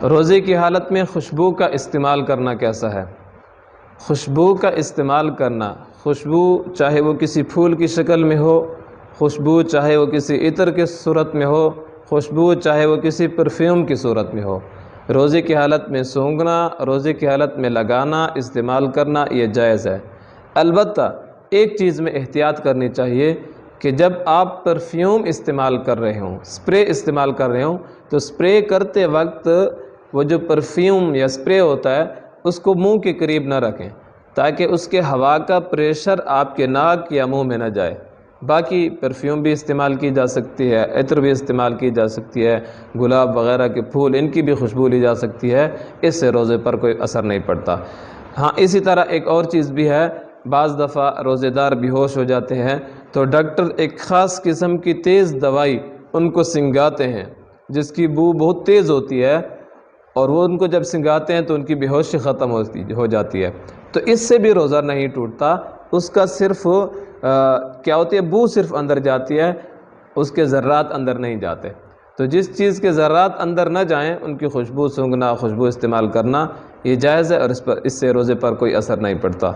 روزے کی حالت میں خوشبو کا استعمال کرنا کیسا ہے؟ خوشبو کا استعمال کرنا، خوشبو چاہے وہ کسی پھول کی شکل میں ہو، خوشبو چاہے وہ کسی عطر کی صورت میں ہو، خوشبو چاہے وہ کسی پرفیوم کی صورت میں ہو، روزے کی حالت میں سونگھنا، روزے کی حالت میں لگانا، استعمال کرنا یہ جائز ہے۔ البتہ ایک چیز میں احتیاط کرنی چاہیے کہ جب آپ پرفیوم استعمال کر رہے ہوں، سپرے استعمال کر رہے ہوں، تو سپرے کرتے وقت وہ جو پرفیوم یا سپرے ہوتا ہے اس کو منہ کے قریب نہ رکھیں تاکہ اس کے ہوا کا پریشر آپ کے ناک یا منہ میں نہ جائے۔ باقی پرفیوم بھی استعمال کی جا سکتی ہے، عطر بھی استعمال کی جا سکتی ہے، گلاب وغیرہ کے پھول ان کی بھی خوشبو لی جا سکتی ہے، اس سے روزے پر کوئی اثر نہیں پڑتا۔ ہاں اسی طرح ایک اور چیز بھی ہے، بعض دفعہ روزے دار بے ہوش ہو جاتے ہیں تو ڈاکٹر ایک خاص قسم کی تیز دوائی ان کو سنگھاتے ہیں جس کی بو بہت تیز ہوتی ہے، اور وہ ان کو جب سنگھاتے ہیں تو ان کی بے ہوشی ختم ہو جاتی ہے، تو اس سے بھی روزہ نہیں ٹوٹتا۔ اس کا صرف کیا ہوتی ہے، بو صرف اندر جاتی ہے، اس کے ذرات اندر نہیں جاتے۔ تو جس چیز کے ذرات اندر نہ جائیں ان کی خوشبو سونگھنا، خوشبو استعمال کرنا یہ جائز ہے، اور اس سے روزے پر کوئی اثر نہیں پڑتا۔